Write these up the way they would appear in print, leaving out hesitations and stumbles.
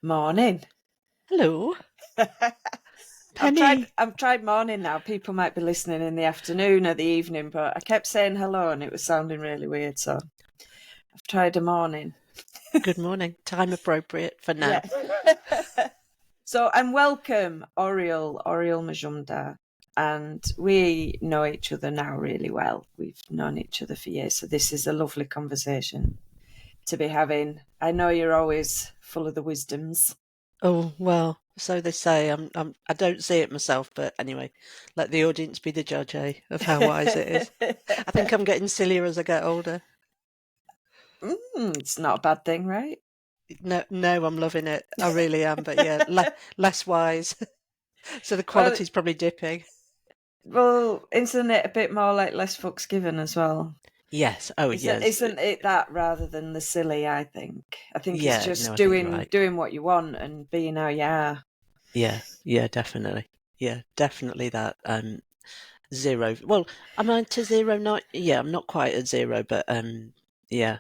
Morning. Hello, I've tried Penny. I've tried morning now. People might be listening in the afternoon or the evening, but I kept saying hello and it was sounding really weird, so I've tried a morning. Good morning. Time appropriate for now. Yeah. So and welcome, Auriel Majumdar. And we know each other now really well. We've known each other for years, so this is a lovely conversation to be having. I know you're always full of the wisdoms. Oh, well, so they say. I don't see it myself, but anyway, let the audience be the judge, of how wise it is. I think I'm getting sillier as I get older. It's not a bad thing, right? No, no, I'm loving it. I really am. But yeah, less wise. So the Well, quality's probably dipping. isn't it a bit more like less fucks given as well? Yes. Oh, Isn't yes. isn't it that rather than the silly? I think it's Yeah. No, just I think you're doing right. doing what you want and being how you are. Yeah. Yeah. Definitely. Yeah. Definitely that. Zero. Well, am I to zero? Not. Yeah. I'm not quite at zero, but yeah.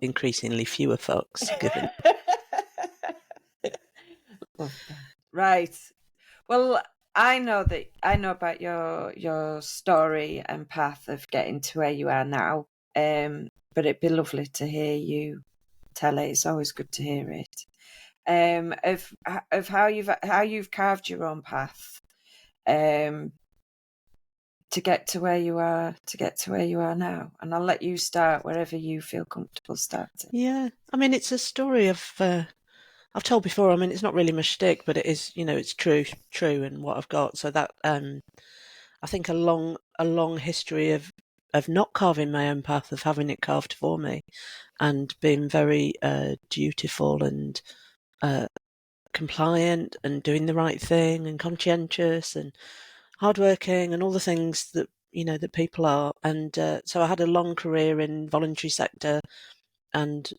Increasingly fewer fucks given. Love that. Right. Well, I know about your story and path of getting to where you are now. But it'd be lovely to hear you tell it. It's always good to hear it. Of how you've carved your own path. Um, to get to where you are now, and I'll let you start wherever you feel comfortable starting. Yeah, I mean, it's a story of I've told before. I mean, it's not really my shtick, but it is, it's true, and what I've got. So that I think a long history of not carving my own path, of having it carved for me, and being very dutiful and uh, compliant and doing the right thing and conscientious and hardworking and all the things that that people are. And so I had a long career in voluntary sector and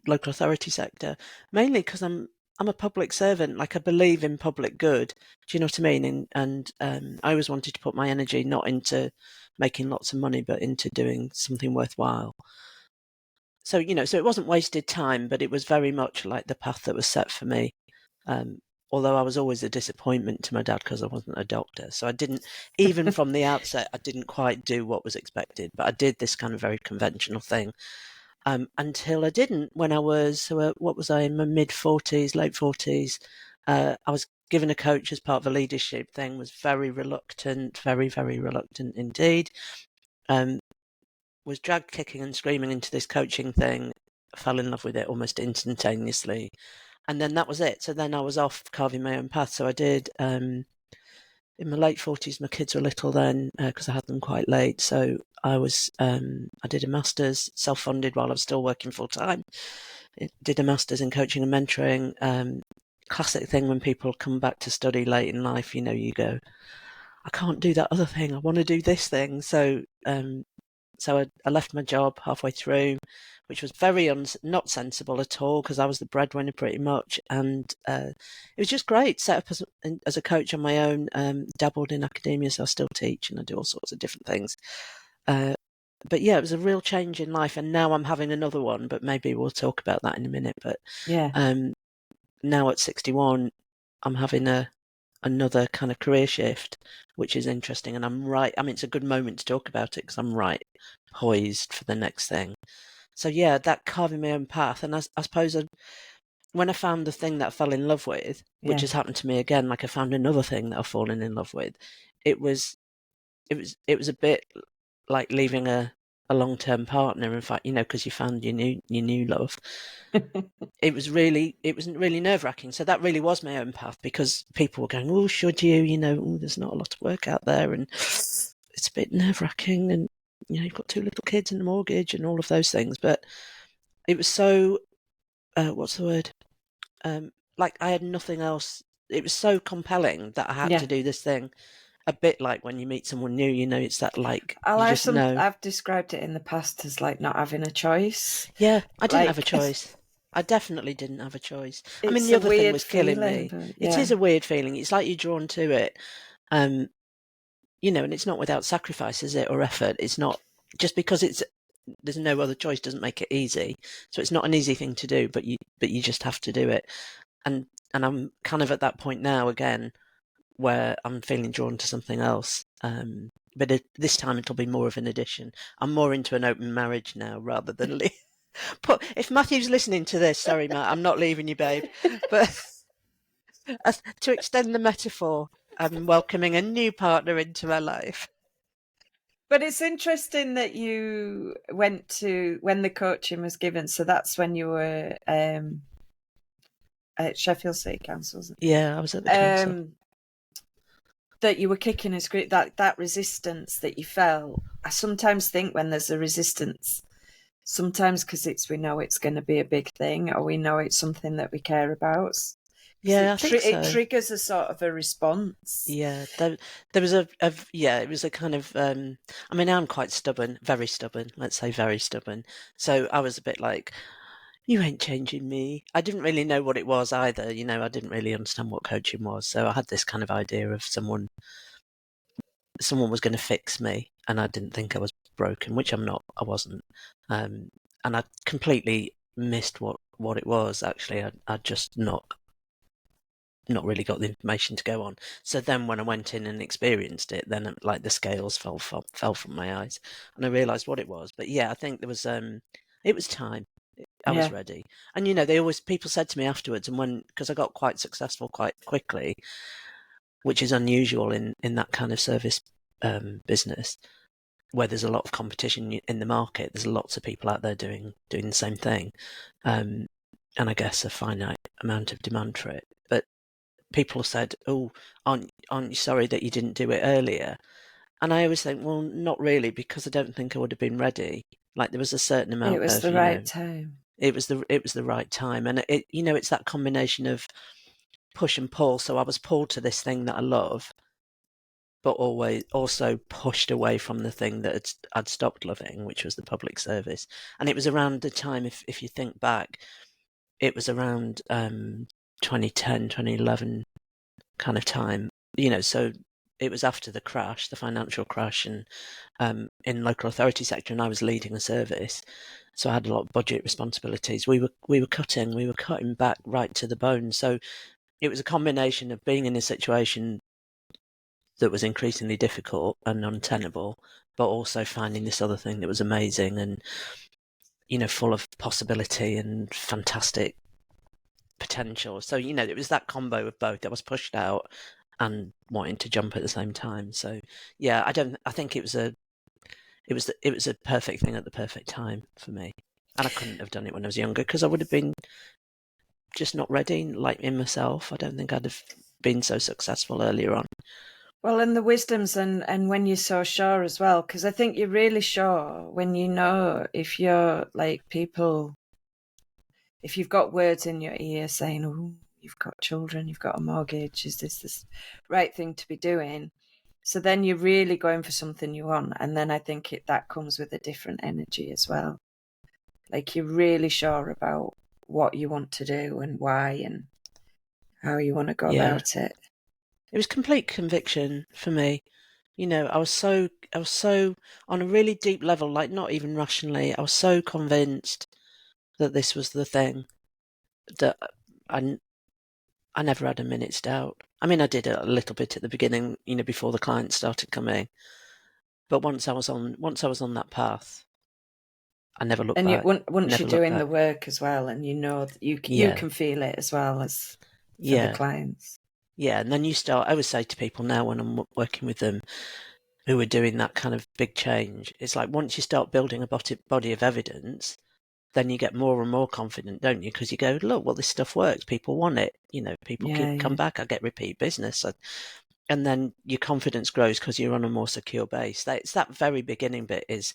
local authority sector, mainly because I'm a public servant. Like, I believe in public good. Do you know what I mean? And I always wanted to put my energy not into making lots of money, but into doing something worthwhile. So so it wasn't wasted time, but it was very much like the path that was set for me. Um, Although I was always a disappointment to my dad because I wasn't a doctor. So I didn't, even from the outset, I didn't quite do what was expected. But I did this kind of very conventional thing until I didn't when I was, what was I, in my mid-40s, late 40s. I was given a coach as part of a leadership thing, was very reluctant, very, very reluctant indeed. Was dragged kicking and screaming into this coaching thing, fell in love with it almost instantaneously. And then that was it. So then I was off carving my own path. So I did, in my late 40s, my kids were little then because I had them quite late. So I did a master's, self-funded while I was still working full time. Did a master's in coaching and mentoring. Classic thing when people come back to study late in life, you go, I can't do that other thing. I want to do this thing. So I left my job halfway through, which was very not sensible at all because I was the breadwinner pretty much. And it was just great. Set up as a coach on my own, dabbled in academia, so I still teach and I do all sorts of different things. But yeah, it was a real change in life. And now I'm having another one, but maybe we'll talk about that in a minute. But Yeah. now at 61, I'm having another kind of career shift, which is interesting. And I'm right. I mean, it's a good moment to talk about it because I'm right poised for the next thing. So yeah, that carving my own path. And I suppose when I found the thing that I fell in love with, which Yeah. has happened to me again, like I found another thing that I've fallen in love with, it was a bit like leaving a long-term partner. In fact, because you found your new love. It wasn't really nerve-wracking. So that really was my own path because people were going, oh, should you? There's not a lot of work out there, and it's a bit nerve-wracking, and you've got two little kids and a mortgage and all of those things. But it was so, what's the word? Like I had nothing else. It was so compelling that I had Yeah. to do this thing. A bit like when you meet someone new, it's that, like, you just know. I've described it in the past as like not having a choice. Yeah, I didn't have a Like choice. I definitely didn't have a choice. I mean, it's the a other thing weird was killing feeling, me. but It yeah. is a weird feeling. It's like you're drawn to it. Um, and it's not without sacrifice, is it, or effort? It's not just because there's no other choice. Doesn't make it easy. So it's not an easy thing to do, but you just have to do it. And I'm kind of at that point now again where I'm feeling drawn to something else. But this time it'll be more of an addition. I'm more into an open marriage now rather than But if Matthew's listening to this, sorry, Matt, I'm not leaving you, babe. But to extend the metaphor, I'm welcoming a new partner into my life. But it's interesting that you went to when the coaching was given. So that's when you were at Sheffield City Council, wasn't it? Yeah, I was at the council. That you were kicking a script, that resistance that you felt. I sometimes think when there's a resistance, sometimes because we know it's going to be a big thing, or we know it's something that we care about. Yeah, I think so. It triggers a sort of a response. Yeah, there was it was a kind of, I mean, I'm quite stubborn, very stubborn, let's say very stubborn. So I was a bit like, you ain't changing me. I didn't really know what it was either. I didn't really understand what coaching was. So I had this kind of idea of someone was going to fix me, and I didn't think I was broken, which I'm not. I wasn't. And I completely missed what it was, actually. I just not really got the information to go on. So then when I went in and experienced it, then like the scales fell from my eyes, and I realised what it was. But yeah, I think there was it was time. I was ready. And people said to me afterwards, and because I got quite successful quite quickly, which is unusual in that kind of service business, where there's a lot of competition in the market. There's lots of people out there doing the same thing, and I guess a finite amount of demand for it. But people said, "Oh, aren't you sorry that you didn't do it earlier?" And I always think, well, not really, because I don't think I would have been ready. Like there was a certain amount of, it was the right time. It was the right time, and it's that combination of push and pull. So I was pulled to this thing that I love, but always also pushed away from the thing that I'd stopped loving, which was the public service. And it was around the time, if you think back, it was around 2010, 2011 kind of time. So it was after the crash, the financial crash, and in local authority sector, and I was leading a service, so I had a lot of budget responsibilities. We were cutting back right to the bone. So it was a combination of being in a situation that was increasingly difficult and untenable, but also finding this other thing that was amazing and full of possibility and fantastic potential. So it was that combo of both. I was pushed out and wanting to jump at the same time. So yeah, I think it was a perfect thing at the perfect time for me. And I couldn't have done it when I was younger, because I would have been just not ready, like in myself. I don't think I'd have been so successful earlier on. Well, and the wisdoms and when you're so sure as well, because I think you're really sure when if you're like people, if you've got words in your ear saying, oh, you've got children, you've got a mortgage, is this right thing to be doing? So then you're really going for something you want. And then I think that comes with a different energy as well. Like you're really sure about what you want to do and why and how you want to go about it. It was complete conviction for me. I was so on a really deep level, like not even rationally, I was so convinced that this was the thing that I never had a minute's doubt. I mean, I did a little bit at the beginning, before the clients started coming. But once I was on that path, I never looked back. Once you're doing the work as well, and you can feel it as well as for the clients. Yeah, and then you start. I always say to people now when I'm working with them who are doing that kind of big change, it's like once you start building a body of evidence, then you get more and more confident, don't you? Because you go, look, well, this stuff works. People want it. People come back. I get repeat business. And then your confidence grows because you're on a more secure base. It's that very beginning bit is,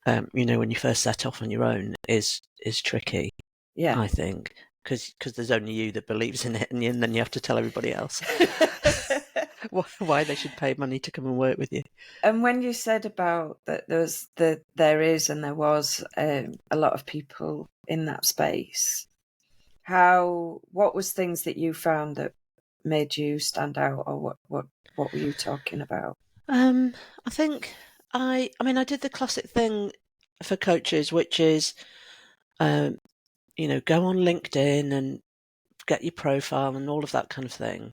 when you first set off on your own is tricky. Yeah, I think because there's only you that believes in it, and then you have to tell everybody else why they should pay money to come and work with you. And when you said about that, there was a lot of people in that space. What was things that you found that made you stand out, or what were you talking about? I think I did the classic thing for coaches, which is, um, go on LinkedIn and get your profile and all of that kind of thing.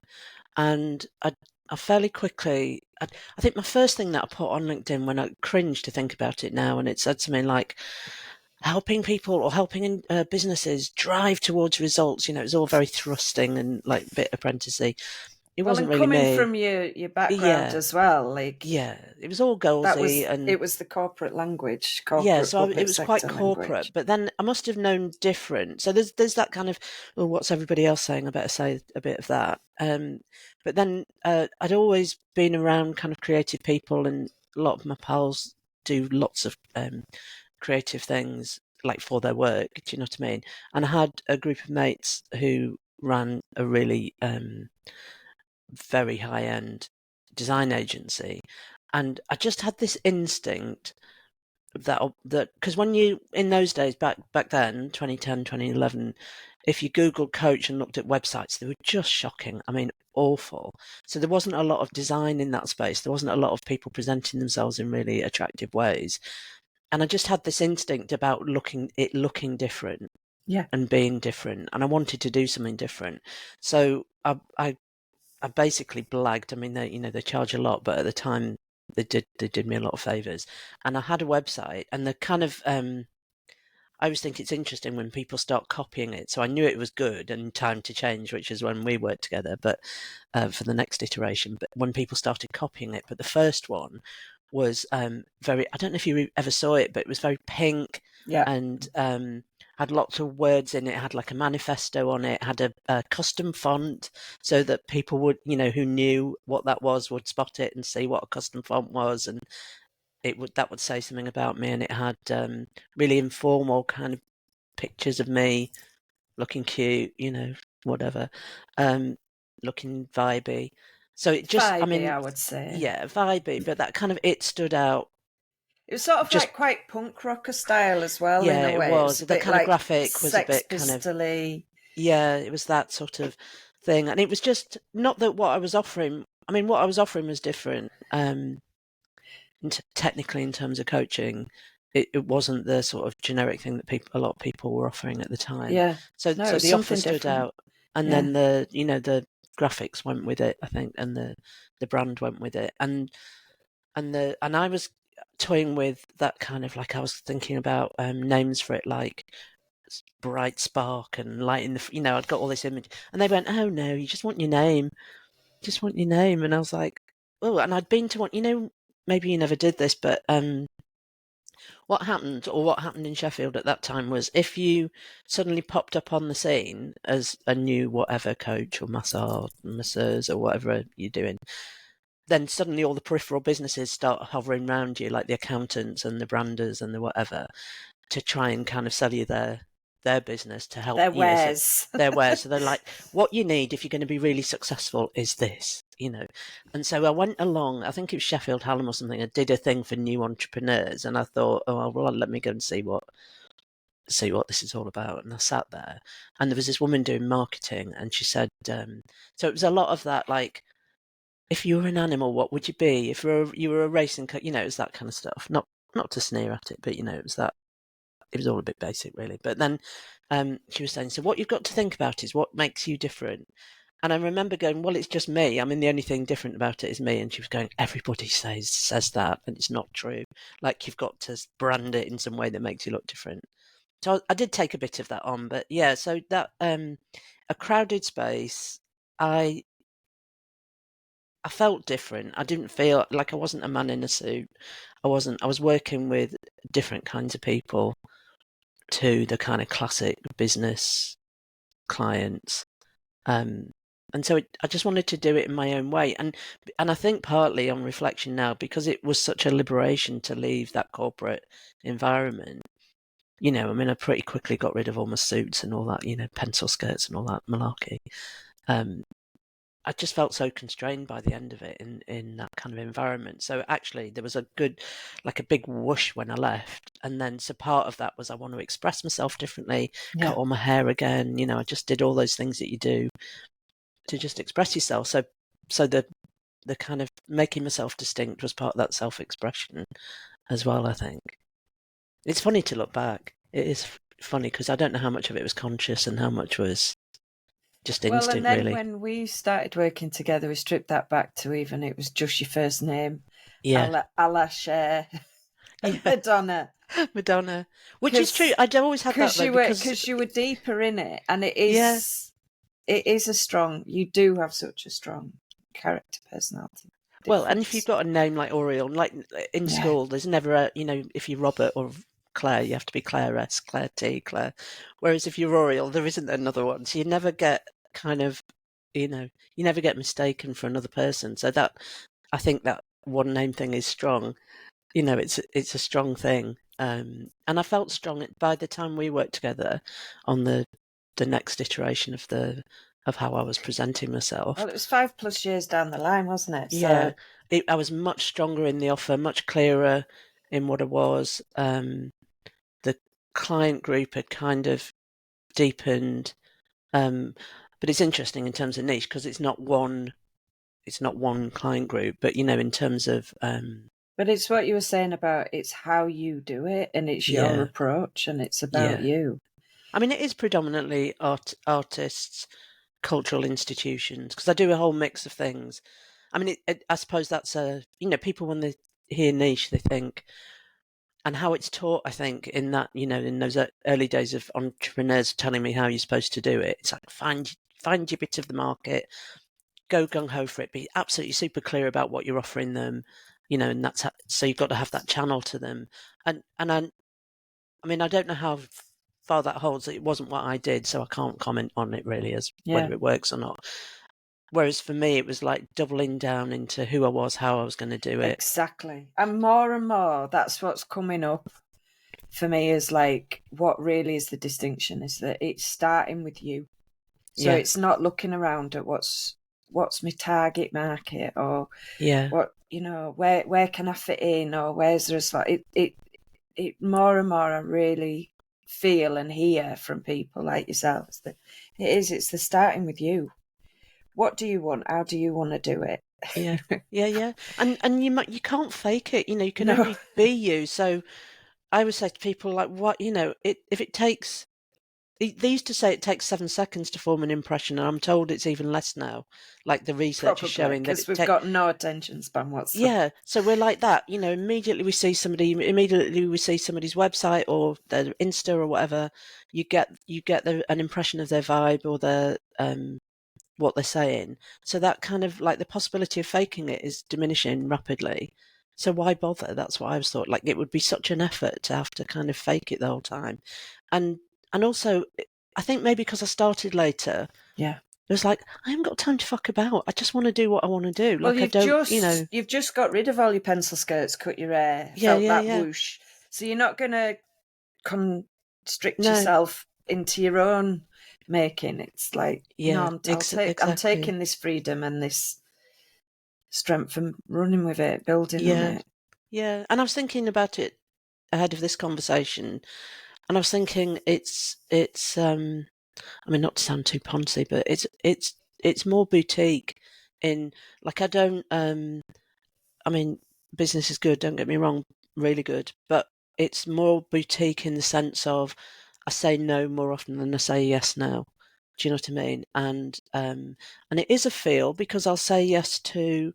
And I fairly quickly, I think my first thing that I put on LinkedIn, when I cringe to think about it now, and it said something like helping people or helping businesses drive towards results. It was all very thrusting and like a bit apprenticey. It Well, wasn't and really coming me. from your background Yeah, as well, like yeah. It was all that goalsy was and it was the corporate language, yeah, corporate so it public was quite sector corporate, language. but then I must have known different. So there's that kind of, well, what's everybody else saying? I better say a bit of that. But then I'd always been around kind of creative people, and a lot of my pals do lots of creative things like for their work. Do you know what I mean? And I had a group of mates who ran a really very high end design agency, and I just had this instinct that because when you in those days back then 2010 2011, if you googled coach and looked at websites, they were just shocking. I mean, awful. So there wasn't a lot of design in that space. There wasn't a lot of people presenting themselves in really attractive ways, and I just had this instinct about looking different Yeah. and being different, and I wanted to do something different. So I basically blagged. I mean, they charge a lot, but at the time they did me a lot of favors, and I had a website, and the kind of I always think it's interesting when people start copying it. So I knew it was good and time to change, which is when we worked together, but for the next iteration. But when people started copying it, but the first one was very. I don't know if you ever saw it, but it was very pink Yeah. and had lots of words in it. Had like a manifesto on it. Had a custom font so that people would, who knew what that was, would spot it and see what a custom font was, and that would say something about me. And it had really informal kind of pictures of me looking cute, whatever, looking vibey. So it just, I Vibey, mean, I would say. yeah, vibey, but that kind of, it stood out. It was sort of Just, like quite punk rocker style as well, in yeah, a it way. It was. was a The bit kind of like graphic was a Sex bit kind of, Pistoly. yeah, it was that sort of thing. And it was just not that what I was offering, I mean, what I was offering was different. Technically, in terms of coaching, it wasn't the sort of generic thing that a lot of people were offering at the time. Yeah. So No, it so was the offer something stood different. out, and Yeah. then the graphics went with it, I think, and the brand went with it, and I was toying with that kind of, like, I was thinking about names for it, like Bright Spark and Light in the, I'd got all this image, and they went, oh no, you just want your name, and I was like, oh, and I'd been to one, maybe you never did this, but what happened in Sheffield at that time was, if you suddenly popped up on the scene as a new whatever coach or masseurs or whatever you're doing, then suddenly all the peripheral businesses start hovering around you, like the accountants and the branders and the whatever, to try and kind of sell you their business to help, Their so wares. their wares. So they're like, what you need if you're going to be really successful is this, And so I went along, I think it was Sheffield Hallam or something, I did a thing for new entrepreneurs, and I thought, oh, well, let me go and see what this is all about. And I sat there, and there was this woman doing marketing, and she said, so it was a lot of that, like, if you were an animal, what would you be? If you were a racing car, it was that kind of stuff. Not to sneer at it, but it was that. It was all a bit basic, really. But then she was saying, so what you've got to think about is what makes you different. And I remember going, well, it's just me. I mean, the only thing different about it is me. And she was going, everybody says that, and it's not true. Like, you've got to brand it in some way that makes you look different. So I did take a bit of that on, but yeah. So that a crowded space, I felt different. I didn't feel like I wasn't a man in a suit. I was working with different kinds of people to the kind of classic business clients. And so I just wanted to do it in my own way. And I think partly on reflection now, because it was such a liberation to leave that corporate environment, I mean, I pretty quickly got rid of all my suits and all that, pencil skirts and all that malarkey. I just felt so constrained by the end of it in that kind of environment. So actually there was a big whoosh when I left. And then, so part of that was, I want to express myself differently, Yeah. cut all my hair again. I just did all those things that you do to just express yourself. So the kind of making myself distinct was part of that self-expression as well, I think. It's funny to look back. It is funny because I don't know how much of it was conscious and how much was just Well, and instinct, then really. when we started working together, we stripped that back to even it was just your first name, Yeah, a la Cher and yeah, Madonna, Madonna. Which is true. because I'd always had that though because you were deeper in it, and yeah. it is a strong. You do have such a strong character, personality Well, and if you've difference. got a name like Auriel, like in Yeah, school, there's never a, if you're Robert or Claire, you have to be Claire S, Claire T, Claire. Whereas if you're Auriel, there isn't another one. So you never get kind of, you never get mistaken for another person. So that, I think that one name thing is strong. It's a strong thing. And I felt strong by the time we worked together on the next iteration of how I was presenting myself. well, it was 5+ years down the line, wasn't it? Yeah, So I was much stronger in the offer, much clearer in what I was. The client group had kind of deepened, but it's interesting in terms of niche because it's not one client group, but in terms of but it's what you were saying about it's how you do it, and it's your yeah, approach, and it's about yeah. you. I mean, it is predominantly artists, cultural institutions, because I do a whole mix of things. I mean, I suppose that's people when they hear niche, they think, and how it's taught, I think, in that, in those early days of entrepreneurs telling me how you're supposed to do it. It's like, find your bit of the market, go gung ho for it, be absolutely super clear about what you're offering them, and so you've got to have that channel to them. And I mean, I don't know how far that holds. It wasn't what I did, so I can't comment on it really as Yeah, whether it works or not. Whereas for me, it was like doubling down into who I was, how I was going to do it. exactly. And more, that's what's coming up for me is like what really is the distinction is that it's starting with you. So Yeah, it's not looking around at what's my target market, or yeah, what, where can I fit in, or where's there a slot. It more and more I really feel and hear from people like yourselves that it's the starting with you. What do you want? How do you want to do it? yeah, yeah. And you can't fake it. You can No, only be you. So I would say to people like, what if it takes. They used to say it takes 7 seconds to form an impression, and I'm told it's even less now. Like the research is probably showing that because it we've takes. got no attention span whatsoever. Yeah, so we're like that. Immediately we see somebody, immediately we see somebody's website or their Insta or whatever. You get an impression of their vibe or their what they're saying. So that kind of like the possibility of faking it is diminishing rapidly. So why bother? That's what I was thought. Like it would be such an effort to have to kind of fake it the whole time, and also I think maybe because I started later, Yeah. it was like I haven't got time to fuck about. I just want to do what I want to do. Well, Like I don't, you've just got rid of all your pencil skirts, cut your hair, yeah, felt yeah, that yeah. whoosh. So you're not going to constrict No, yourself into your own making. It's like, no, yeah, I'm exactly. taking this freedom and this strength and running with it, building on Yeah, it. yeah. And I was thinking about it ahead of this conversation, and I was thinking it's I mean, not to sound too poncy, but it's more boutique in like I don't I mean, business is good, don't get me wrong, really good, but it's more boutique in the sense of I say no more often than I say yes now. Do you know what I mean? And it is a feel because I'll say yes to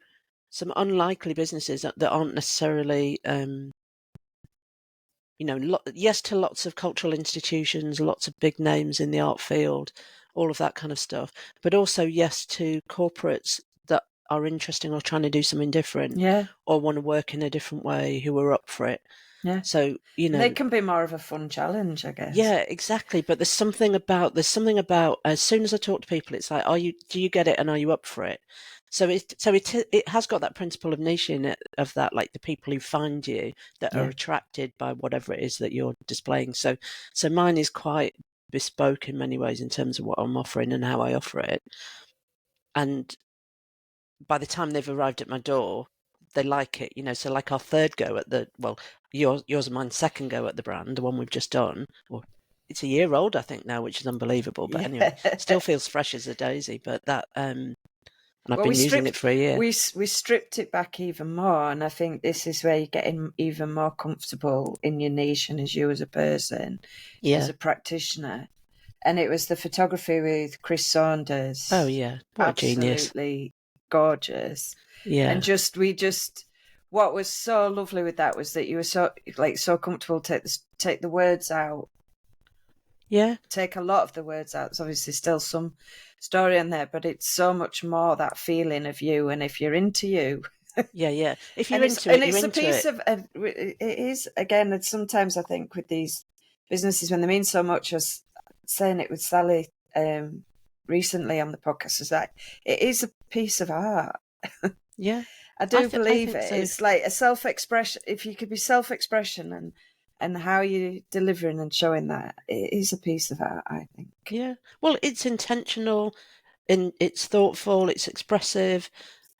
some unlikely businesses that aren't necessarily yes to lots of cultural institutions, lots of big names in the art field, all of that kind of stuff, but also yes to corporates that are interesting or trying to do something different Yeah, or want to work in a different way who are up for it. yeah. So, And they can be more of a fun challenge, I guess. yeah, exactly. But there's something about as soon as I talk to people, it's like, do you get it and are you up for it? So it has got that principle of niche in it, of that, like the people who find you that are Yeah. attracted by whatever it is that you're displaying. So mine is quite bespoke in many ways in terms of what I'm offering and how I offer it. And by the time they've arrived at my door, they like it, So like our third go at yours and mine's second go at the brand, the one we've just done. Well, it's a year old, I think now, which is unbelievable. But anyway, Yeah. still feels fresh as a daisy. But that, and and I've Well, been using it for a year. we stripped it back even more, and I think this is where you're getting even more comfortable in your niche and as you as a person, as Yeah. a practitioner. And it was the photography with Chris Saunders. Oh yeah, what a genius! Absolutely gorgeous. Yeah, And what was so lovely with that was that you were so comfortable to take the words out. yeah, Take a lot of the words out. There's obviously still some story in there, but it's so much more that feeling of you. And if you're into you, yeah. If you're and into it, you're it's a into piece it. of it is again. It's sometimes I think with these businesses when they mean so much, as saying it with Sally recently on the podcast, is that it is a piece of art. Yeah, I do I believe think it. so. It's like a self-expression. If you could be self-expression and how you're delivering and showing that, it is a piece of art, I think. Yeah, well, it's intentional, and it's thoughtful, it's expressive,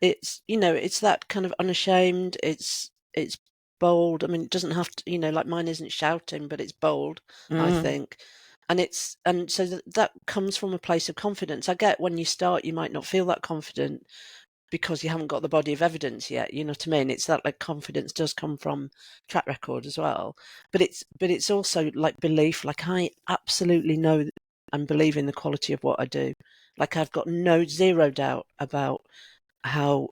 it's it's that kind of unashamed. It's bold. I mean, it doesn't have to, like mine isn't shouting, but it's bold, I think. And so that comes from a place of confidence. I get when you start, you might not feel that confident because you haven't got the body of evidence yet. You know what I mean? It's that like confidence does come from track record as well, but it's also like belief. Like I absolutely know and believe in the quality of what I do. Like I've got zero doubt about how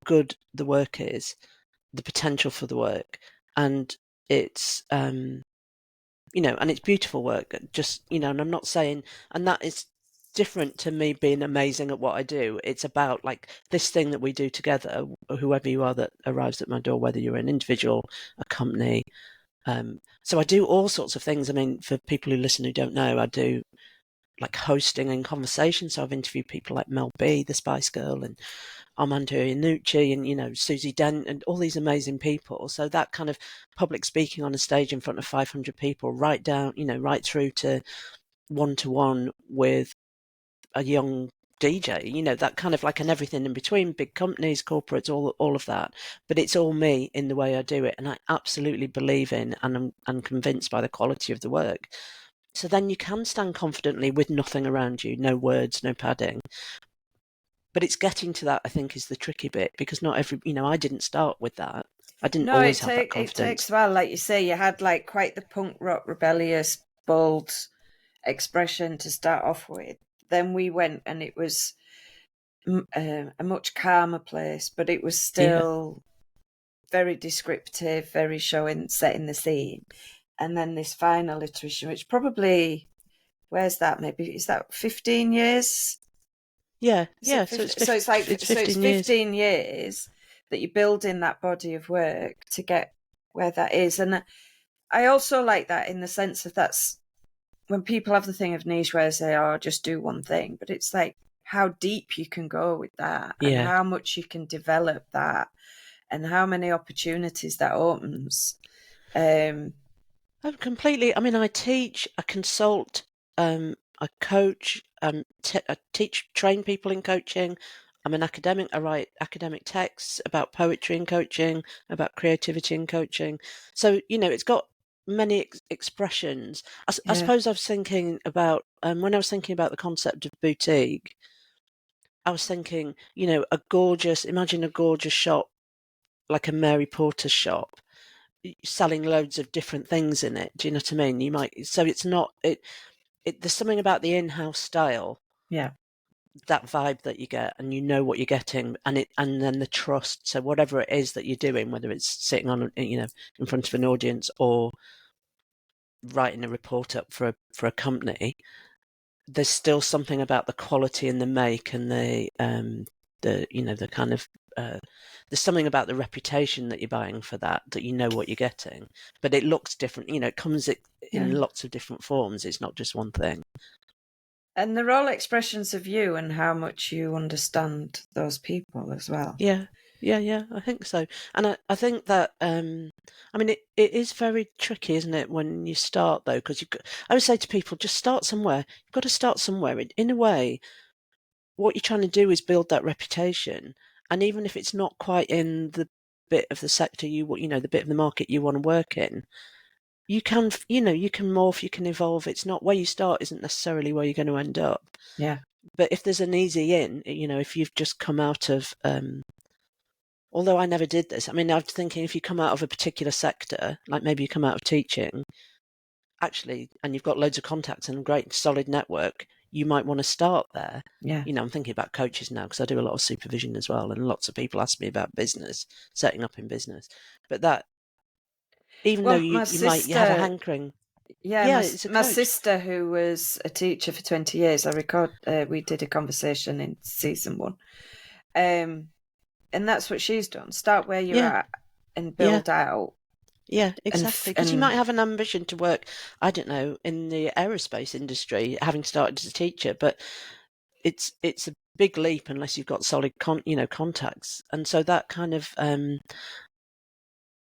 good the work is, the potential for the work, and it's and it's beautiful work. Just and I'm not saying, and that is different to me being amazing at what I do. It's about like this thing that we do together, whoever you are that arrives at my door, whether you're an individual, a company. So I do all sorts of things. I mean, for people who listen who don't know, I do like hosting and conversation. So I've interviewed people like Mel B, the Spice Girl, and Armando Iannucci, and Susie Dent, and all these amazing people. So that kind of public speaking on a stage in front of 500 people, right through to one-to-one with a young DJ, that kind of like, and everything in between, big companies, corporates, all of that. But it's all me in the way I do it, and I absolutely believe in, and I'm convinced by the quality of the work. So then you can stand confidently with nothing around you, no words, no padding. But it's getting to that, I think, is the tricky bit, because not every, I didn't start with that. I didn't No, always have that it confidence. takes a while. Like you say, you had like quite the punk rock, rebellious, bold expression to start off with. Then we went, and it was a much calmer place, but it was still very descriptive, very setting the scene. And then this final iteration, which probably, where's that? Maybe is that 15 years? Yeah. So it's like it's 15 15 years that you build in that body of work to get where that is. And I also like that in the sense of that's when people have the thing of niche where they say, "Oh, just do one thing," but it's like how deep you can go with that, and Yeah. how much you can develop that, and how many opportunities that opens. Oh, completely. I mean, I teach, I consult, I coach, I train people in coaching. I'm an academic. I write academic texts about poetry and coaching, about creativity and coaching. So, it's got many expressions. I suppose I was thinking about, when I was thinking about the concept of boutique, I was thinking, imagine a gorgeous shop, like a Mary Porter's shop, selling loads of different things in it. Do you know what I mean? So it's not there's something about the in-house style, that vibe that you get, and you know what you're getting, and then the trust. So whatever it is that you're doing, whether it's sitting on in front of an audience or writing a report up for a company, there's still something about the quality and the make and the kind of there's something about the reputation that you're buying for that you know what you're getting, but it looks different. It comes in lots of different forms. It's not just one thing. And they're all expressions of you and how much you understand those people as well. Yeah, I think so. And I think that I mean it is very tricky, isn't it, when you start though, because I would say to people, just start somewhere. You've got to start somewhere. In a way, what you're trying to do is build that reputation, and even if it's not quite in the bit of the sector the bit of the market you want to work in, you can you can morph, you can evolve. It's not where you start isn't necessarily where you're going to end up. Yeah. But if there's an easy in, if you've just come out of, although I never did this, I mean, I'm thinking if you come out of a particular sector, like maybe you come out of teaching, actually, and you've got loads of contacts and a great solid network, you might want to start there. Yeah. I'm thinking about coaches now because I do a lot of supervision as well, and lots of people ask me about business, setting up in business. But that, even though Well, my you might have a sister, hankering, yeah, it's a my coach. sister who was a teacher for 20 years, we did a conversation in season 1. And that's what she's done. Start where you're Yeah, at and yeah. build out. Yeah, exactly. Because you might have an ambition to work, I don't know, in the aerospace industry, having started as a teacher, but it's a big leap unless you've got solid contacts. And so that kind of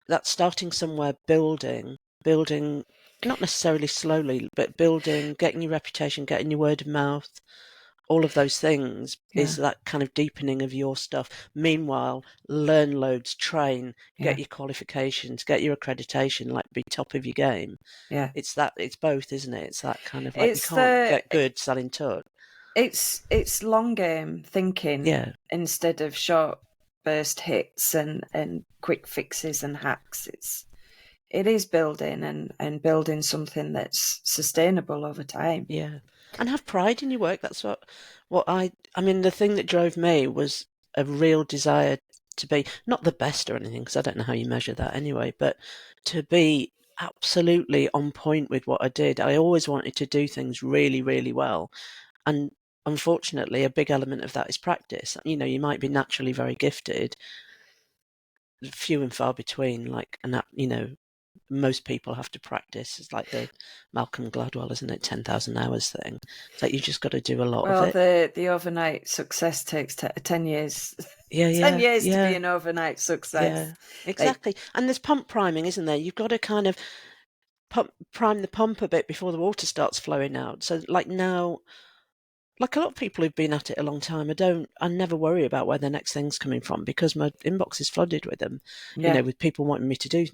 that starting somewhere, building, not necessarily slowly, but building, getting your reputation, getting your word of mouth, all of those things is that kind of deepening of your stuff. Meanwhile, learn loads, train, get your qualifications, get your accreditation, like be top of your game. Yeah. It's both, isn't it? It's that kind of like you It's can't get good selling tut. It's long game thinking instead of short burst hits and quick fixes and hacks. It is building and building something that's sustainable over time. Yeah. And have pride in your work. That's what I mean, the thing that drove me was a real desire to be not the best or anything, because I don't know how you measure that anyway, but to be absolutely on point with what I did. I always wanted to do things really, really well. And unfortunately, a big element of that is practice. You might be naturally very gifted, few and far between, like, most people have to practice. It's like the Malcolm Gladwell, isn't it? 10,000 hours thing. It's like you just got to do a lot of it. The overnight success takes 10 years. Yeah, 10 years to be an overnight success. Yeah, exactly. And there's pump priming, isn't there? You've got to kind of prime the pump a bit before the water starts flowing out. So like now, like a lot of people who've been at it a long time, I never worry about where the next thing's coming from because my inbox is flooded with them, with people wanting me to do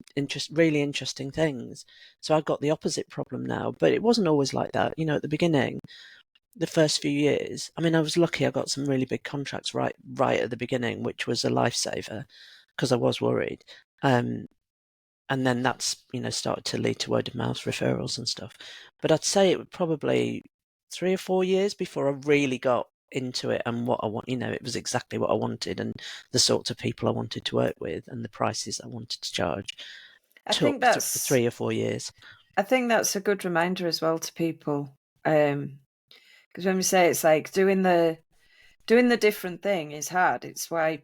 really interesting things. So I've got the opposite problem now, but it wasn't always like that. At the beginning, the first few years, I mean, I was lucky. I got some really big contracts right at the beginning, which was a lifesaver because I was worried. And then that's, started to lead to word of mouth referrals and stuff. But I'd say it would probably 3 or 4 years before I really got into it and what I want. It was exactly what I wanted and the sorts of people I wanted to work with and the prices I wanted to charge. I think that's 3 or 4 years. I think that's a good reminder as well to people. Because when we say it's like doing the different thing is hard. It's why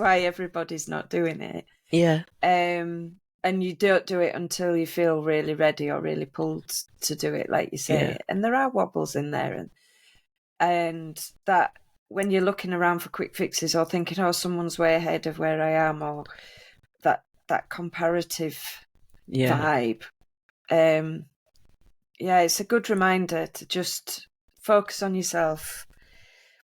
everybody's not doing it. Yeah. And you don't do it until you feel really ready or really pulled to do it, like you say. Yeah. And there are wobbles in there, and that when you're looking around for quick fixes or thinking, oh, someone's way ahead of where I am, or that comparative vibe. It's a good reminder to just focus on yourself.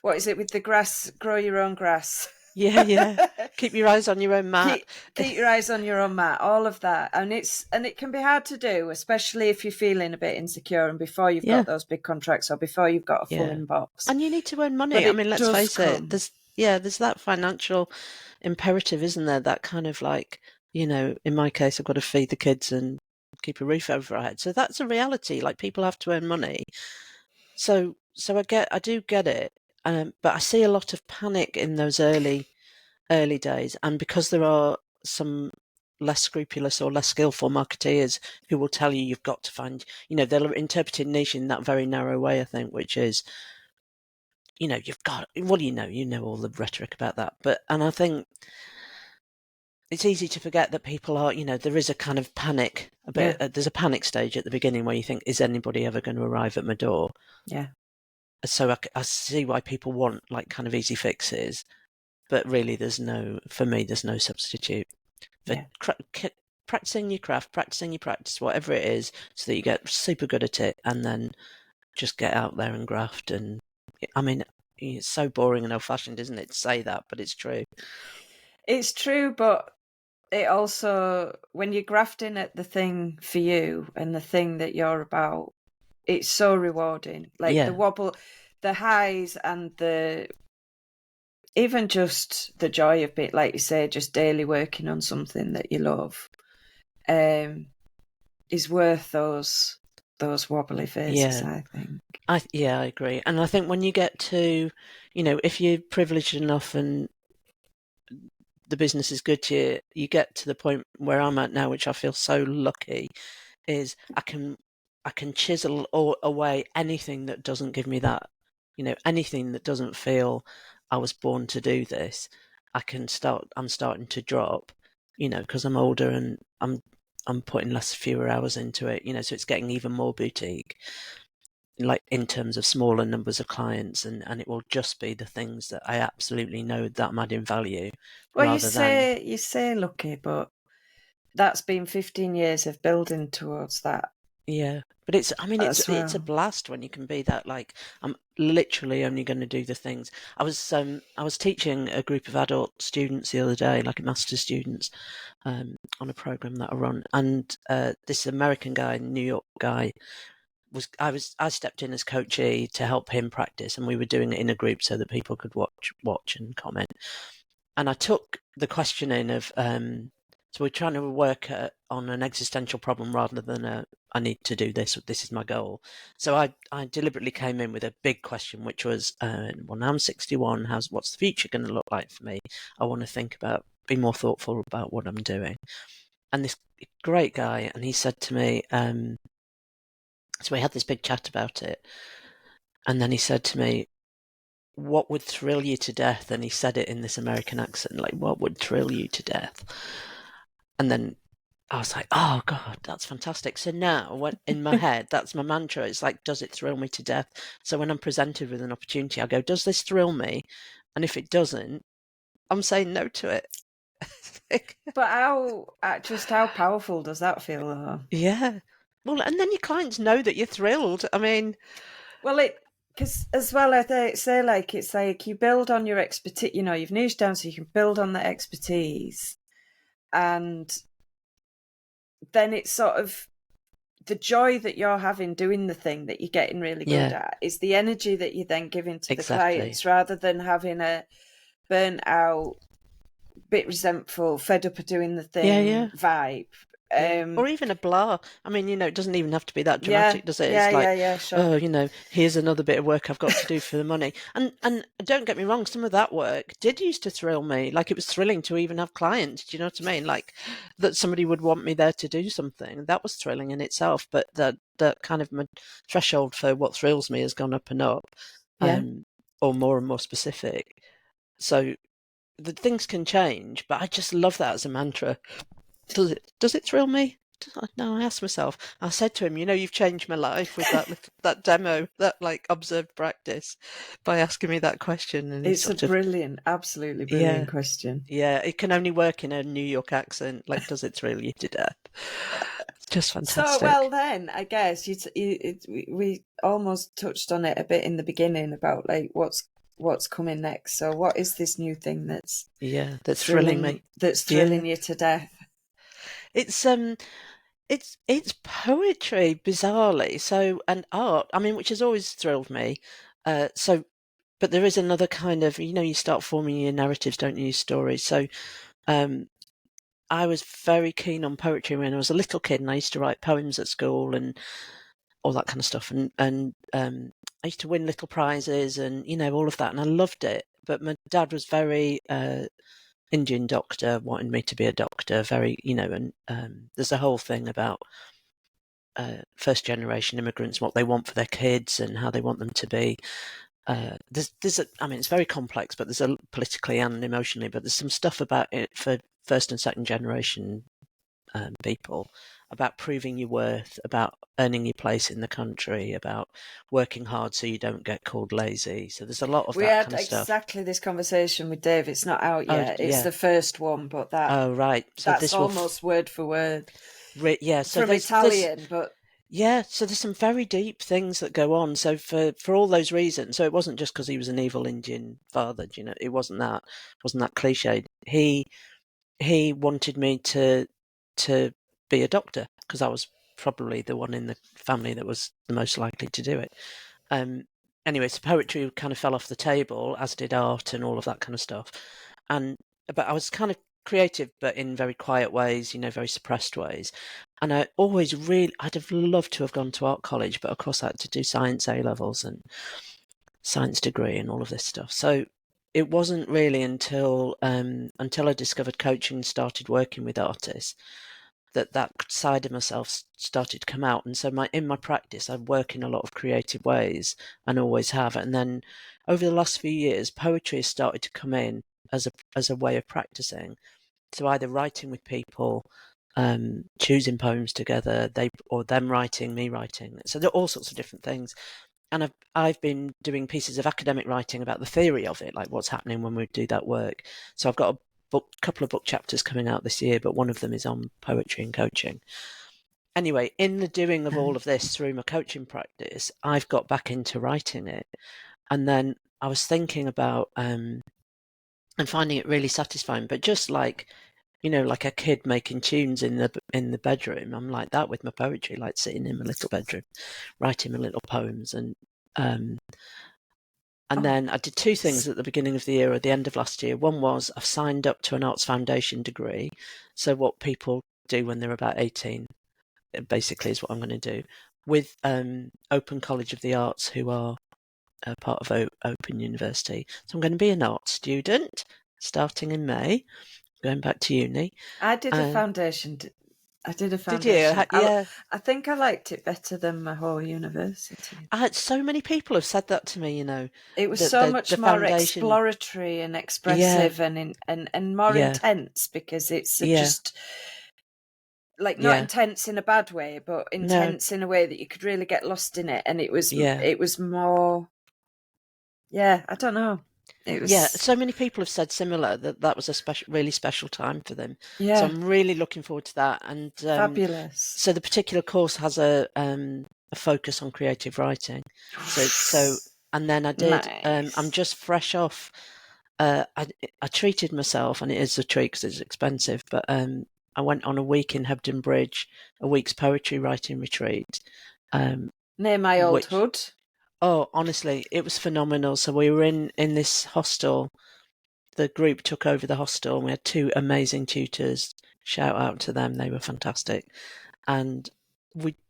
What is it with the grass? Grow your own grass. Yeah. Keep your eyes on your own mat. Keep your eyes on your own mat. All of that, and it can be hard to do, especially if you're feeling a bit insecure and before you've got those big contracts or before you've got a full inbox. And you need to earn money. I mean, let's face it. There's that financial imperative, isn't there? That kind of like, in my case, I've got to feed the kids and keep a roof over our head. So that's a reality. Like people have to earn money. So I do get it. But I see a lot of panic in those early days, and because there are some less scrupulous or less skillful marketeers who will tell you you've got to find, they'll interpret niche in that very narrow way, I think, which is, you've got, what do you know all the rhetoric about that. And I think it's easy to forget that people are, there is a kind of panic, there's a panic stage at the beginning where you think, is anybody ever going to arrive at my door? Yeah. So I see why people want like kind of easy fixes, but really there's no substitute for practicing your craft, practicing your practice, whatever it is, so that you get super good at it and then just get out there and graft. And I mean, it's so boring and old-fashioned, isn't it, to say that, but it's true. It's true, but it also, when you're grafting at the thing for you and the thing that you're about, it's so rewarding. Like the wobble, the highs and the even just the joy of it, like you say, just daily working on something that you love, is worth those wobbly phases, Yeah. I think. I agree. And I think when you get to, if you're privileged enough and the business is good to you, you get to the point where I'm at now, which I feel so lucky, is I can chisel away anything that doesn't give me that, anything that doesn't feel I was born to do this. I'm starting to drop, because I'm older and I'm putting fewer hours into it, so it's getting even more boutique, like in terms of smaller numbers of clients, and it will just be the things that I absolutely know that I'm adding value, Well, you rather than say lucky, but that's been 15 years of building towards that but it's as it's a well. blast when you can be that, like, I'm literally only going to do the things. I was teaching a group of adult students the other day, like master's students, on a program that I run, and this American guy, New York guy, I stepped in as coachee to help him practice, and we were doing it in a group so that people could watch and comment. And I took the question in of so we're trying to work on an existential problem rather than I need to do this, this is my goal. So I deliberately came in with a big question, which was, well, now I'm 61, what's the future going to look like for me? I want to be more thoughtful about what I'm doing. And this great guy, and he said to me, so we had this big chat about it, and then he said to me, what would thrill you to death? And he said it in this American accent, like, what would thrill you to death? And then I was like, oh God, that's fantastic. So now in my head, that's my mantra. It's like, does it thrill me to death? So when I'm presented with an opportunity, I go, does this thrill me? And if it doesn't, I'm saying no to it. But just how powerful does that feel, though? Yeah. Well, and then your clients know that you're thrilled. I mean, Well, because as well, I say, like, it's like you build on your expertise. You've niched down so you can build on the expertise, and then it's sort of the joy that you're having doing the thing that you're getting really good yeah, at is the energy that you're then giving to the exactly. clients, rather than having a burnt out, bit resentful, fed up of doing the Yeah, yeah. thing vibe. Yeah, or even a blah. I mean, it doesn't even have to be that Yeah, dramatic, does it? yeah, It's like, yeah, yeah, sure. oh, here's another bit of work I've got to do for the money. And don't get me wrong, some of that work did used to thrill me. Like, it was thrilling to even have clients. Do you know what I mean? Like, that somebody would want me there to do something. That was thrilling in itself. But that kind of my threshold for what thrills me has gone up and up, Yeah. or more and more specific. So the things can change, but I just love that as a mantra. Does it thrill me? No, I asked myself. I said to him, you've changed my life with that demo, that like observed practice, by asking me that question. And he It's a sort of, brilliant, absolutely yeah, brilliant question. yeah, it can only work in a New York accent. Like, does it thrill you to death? It's just So, well, fantastic. then I guess we almost touched on it a bit in the beginning about like what's coming next. So, what is this new thing Yeah, that's thrilling me. that's Yeah, thrilling you to death? it's it's poetry, bizarrely. So, and art. I mean, which has always thrilled me. So, but there is another kind of, you start forming your narratives, don't you, stories. So um, I was very keen on poetry when I was a little kid, and I used to write poems at school and all that kind of stuff. And I used to win little prizes and, all of that. And I loved it. But my dad was very Indian doctor, wanting me to be a doctor, very, and there's a whole thing about first generation immigrants, what they want for their kids and how they want them to be. I mean, it's very complex, but there's politically and emotionally, but there's some stuff about it for first and second generation people, about proving your worth, about earning your place in the country, about working hard so you don't get called lazy. So there's a lot of We that had kind of stuff. exactly this conversation with Dave. It's not out Oh, yet. It's yeah. the first one, but Oh, right. So that's this will, almost word for word yeah. So from there's Italian. But yeah. So there's some very deep things that go on. So for all those reasons, so it wasn't just because he was an evil Indian father. It wasn't that cliched. He wanted me to be a doctor because I was probably the one in the family that was the most likely to do it. Um, anyway, so poetry kind of fell off the table, as did art and all of that kind of stuff. But I was kind of creative, but in very quiet ways, very suppressed ways. And I'd have loved to have gone to art college, but of course I had to do science A levels and science degree and all of this stuff. So it wasn't really until I discovered coaching and started working with artists that side of myself started to come out. And so in my practice, I work in a lot of creative ways and always have. And then over the last few years, poetry has started to come in as a way of practicing. So either writing with people, choosing poems together, or them writing, me writing. So there are all sorts of different things. And I've been doing pieces of academic writing about the theory of it, like what's happening when we do that work. So I've got a couple of book chapters coming out this year, but one of them is on poetry and coaching. Anyway, in the doing of all of this through my coaching practice, I've got back into writing it. And then I was thinking about and finding it really satisfying, but just like, like a kid making tunes in the bedroom, I'm like that with my poetry, like sitting in my little bedroom, writing my little poems. And then I did two things at the beginning of the year or at the end of last year. One was I've signed up to an Arts Foundation degree. So what people do when they're about 18, basically, is what I'm going to do with Open College of the Arts, who are part of Open University. So I'm going to be an art student starting in May, going back to uni. I did a foundation. Did you? Yeah. I think I liked it better than my whole university. I had so many people have said that to me. It was so much more exploratory and expressive, and more intense, because it's just like not intense in a bad way, but intense in a way that you could really get lost in it. And it was more. Yeah, I don't know. So many people have said similar that was a really special time for them. Yeah. So I'm really looking forward to that. And fabulous. So the particular course has a focus on creative writing. So and then I did. Nice. I'm just fresh off. I treated myself, and it is a treat because it's expensive. But I went on a week in Hebden Bridge, a week's poetry writing retreat. Near my old hood. Oh, honestly, it was phenomenal. So we were in this hostel. The group took over the hostel, and we had two amazing tutors. Shout out to them. They were fantastic. And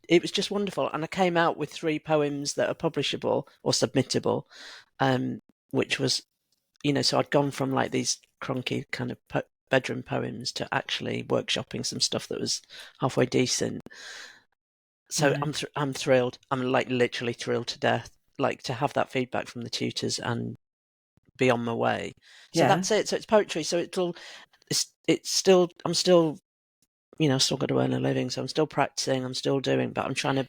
it was just wonderful. And I came out with 3 poems that are publishable or submittable, which was, so I'd gone from like these cronky kind of bedroom poems to actually workshopping some stuff that was halfway decent. So I'm thrilled. I'm like literally thrilled to death, like to have that feedback from the tutors and be on my way. So that's it. So it's poetry. So it's still, I'm still, still got to earn a living. So I'm still practicing. I'm still doing, but I'm trying to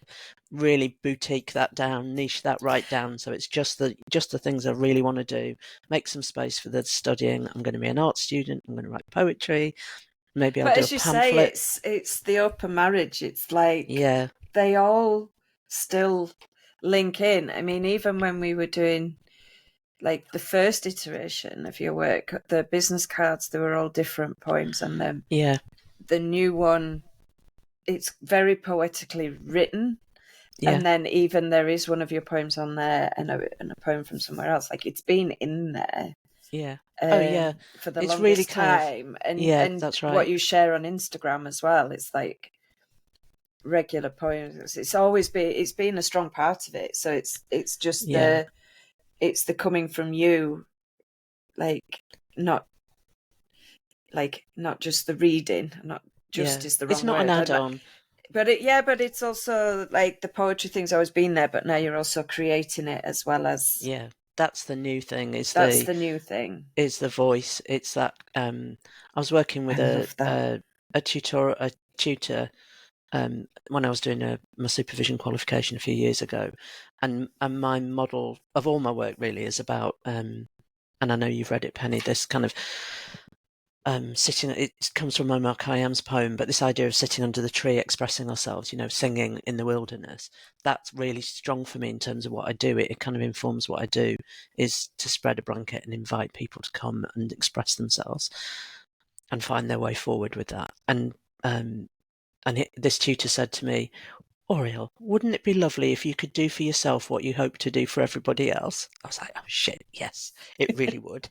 really boutique that down, niche that right down. So it's just the things I really want to do. Make some space for the studying. I'm going to be an art student. I'm going to write poetry. Maybe I'll do a pamphlet. But as you say, it's the open marriage. It's like they all still link in. I mean, even when we were doing like the first iteration of your work, the business cards, they were all different poems on them. Yeah. The new one, it's very poetically written. Yeah. And then even there is one of your poems on there and a poem from somewhere else. Like it's been in there. Yeah. For the longest really time. And that's right. What you share on Instagram as well, it's like regular poems. It's been a strong part of it. So it's just it's the coming from you, like not just the reading, not just is the wrong word. It's not an add-on. But it's also like the poetry thing's always been there, but now you're also creating it as well as. Yeah, that's the new thing. The new thing. Is the voice. It's that. I was working with a tutor when I was doing my supervision qualification a few years ago, and my model of all my work really is about, and I know you've read it, Penny, this kind of sitting, it comes from Omar Khayyam's poem, but this idea of sitting under the tree, expressing ourselves, singing in the wilderness, that's really strong for me in terms of what I do. It kind of informs what I do, is to spread a blanket and invite people to come and express themselves and find their way forward with that. And this tutor said to me, Auriel, wouldn't it be lovely if you could do for yourself what you hope to do for everybody else? I was like, oh shit, yes, it really would.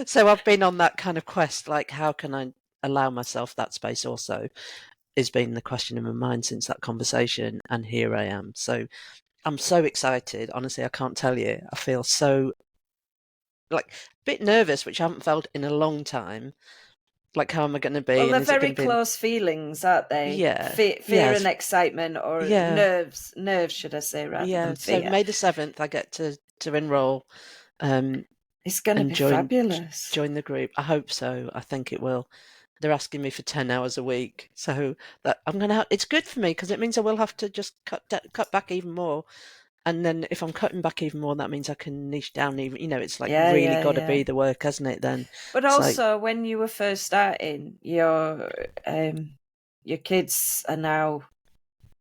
So I've been on that kind of quest, like how can I allow myself that space also, has been the question in my mind since that conversation, and here I am. So I'm so excited, honestly, I can't tell you. I feel so like a bit nervous, which I haven't felt in a long time. Like, how am I going to be? Well, they're And is it very going to be? close feelings, aren't they? Yeah, Fear and yes, excitement, or yeah, nerves, should I say, rather yeah. than So fear. May the 7th, I get to enroll, um, It's going to and be fabulous. join the group. I hope so. I think it will. They're asking me for 10 hours a week, so that I'm gonna. It's good for me because it means I will have to just cut back even more. And then if I'm cutting back even more, that means I can niche down even. It's like Yeah, really yeah, got to yeah. be the work, hasn't it? Then But it's like, also, when you were first starting, your kids are now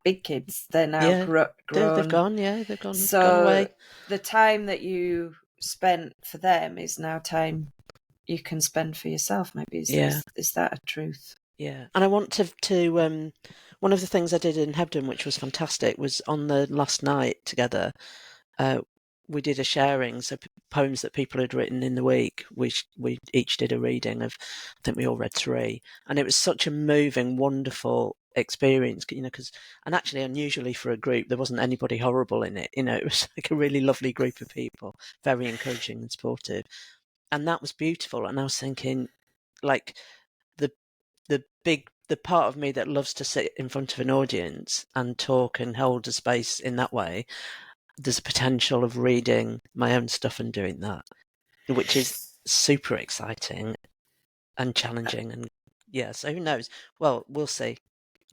big kids. They're now yeah, they've grown. gone. Yeah, they've gone So away. the time that you spent for them is now time you can spend for yourself. Maybe Yeah, is that a truth? yeah. And I want to one of the things I did in Hebden, which was fantastic, was on the last night together. Uh, we did a sharing, so poems that people had written in the week. We each did a reading of. I think we all read 3, and it was such a moving, wonderful experience. Because and actually, unusually for a group, there wasn't anybody horrible in it. It was like a really lovely group of people, very encouraging and supportive, and that was beautiful. And I was thinking, like the the part of me that loves to sit in front of an audience and talk and hold a space in that way, there's a potential of reading my own stuff and doing that, which is super exciting and challenging. And yeah, so who knows? Well, we'll see.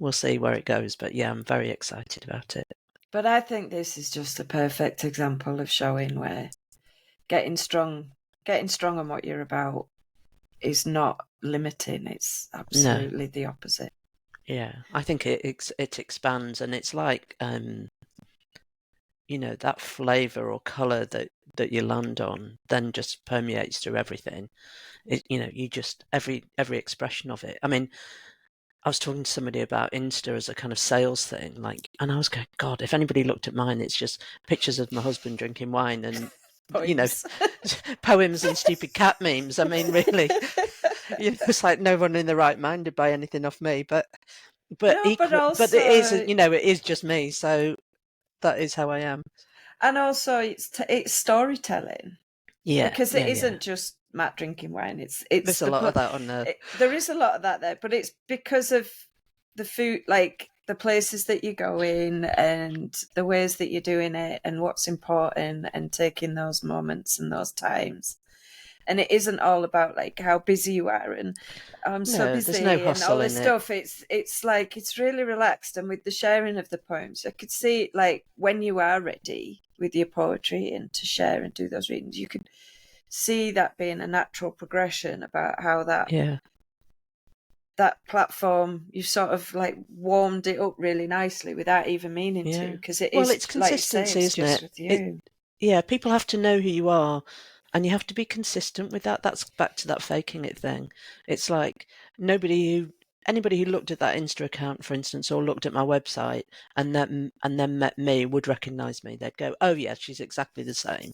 We'll see where it goes. But yeah, I'm very excited about it. But I think this is just a perfect example of showing where getting strong on what you're about is not limiting. It's No, absolutely the opposite. yeah, I think it expands, and it's like that flavor or color that you land on then just permeates through everything. You just every expression of it. I mean, I was talking to somebody about Insta as a kind of sales thing, and I was going, God, if anybody looked at mine, it's just pictures of my husband drinking wine and Poems. poems and stupid cat memes. I mean, really, it's like no one in their right mind would buy anything off me, but No, but but it is, also, it is just me, so that is how I am. and also it's storytelling, Yeah, because it yeah, yeah. isn't just Matt drinking wine. It's There's a lot of that on there. there is a lot of that there, but it's because of the food, like the places that you go in and the ways that you're doing it and what's important and taking those moments and those times. And it isn't all about like how busy you are and I'm so No, there's no busy and all hustle this in it. stuff. It's like it's really relaxed, and with the sharing of the poems, I could see like when you are ready with your poetry and to share and do those readings, you could see that being a natural progression about how Yeah, that platform, you sort of like warmed it up really nicely without even meaning to, yeah. because it Well, is, it's like you say, consistency, it's isn't just it? with you. Yeah, people have to know who you are, and you have to be consistent with that. That's back to that faking it thing. It's like anybody who looked at that Insta account, for instance, or looked at my website and then met me would recognize me. They'd go, "Oh yeah, she's exactly the same."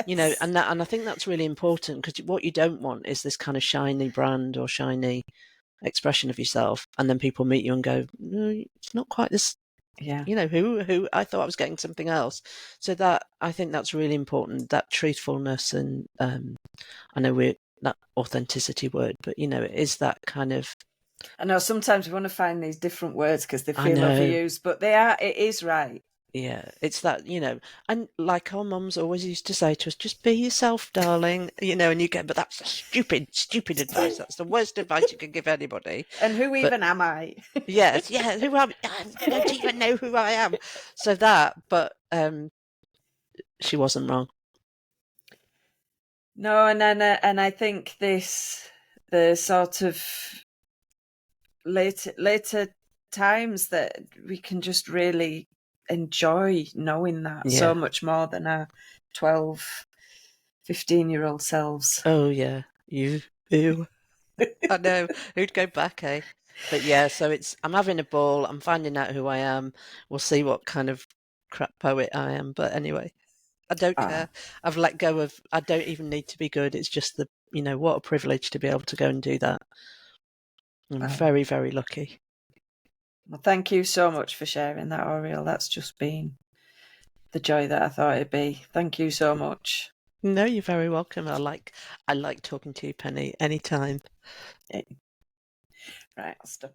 Yes. And I think that's really important, because what you don't want is this kind of shiny brand or shiny expression of yourself, and then people meet you and go, "No, it's not quite this." Yeah. Who I thought I was getting something else. So that, I think that's really important, that truthfulness, and I know we're that authenticity word, but it is that kind of. I know sometimes we want to find these different words because they I feel know, overused, but it is right. yeah, it's that, and like our mums always used to say to us, just be yourself, darling, and you go, but that's stupid advice. That's the worst advice you can give anybody. And who But even am I? yes, yeah, who am I? Don't even know who I am. So but she wasn't wrong. No, and I think the sort of later times that we can just really enjoy knowing that so Yeah. much more than our 12, 15-year-old selves. Oh yeah, you. Ew. I know. Who'd go back, eh? But yeah, so I'm having a ball. I'm finding out who I am. We'll see what kind of crap poet I am. But anyway, I don't Ah, care. I've let go of. I don't even need to be good. It's just what a privilege to be able to go and do that. I'm oh. very, very lucky. Well, thank you so much for sharing that, Auriel. That's just been the joy that I thought it'd be. Thank you so much. No, you're very welcome. I like talking to you, Penny, anytime. Right, I'll stop.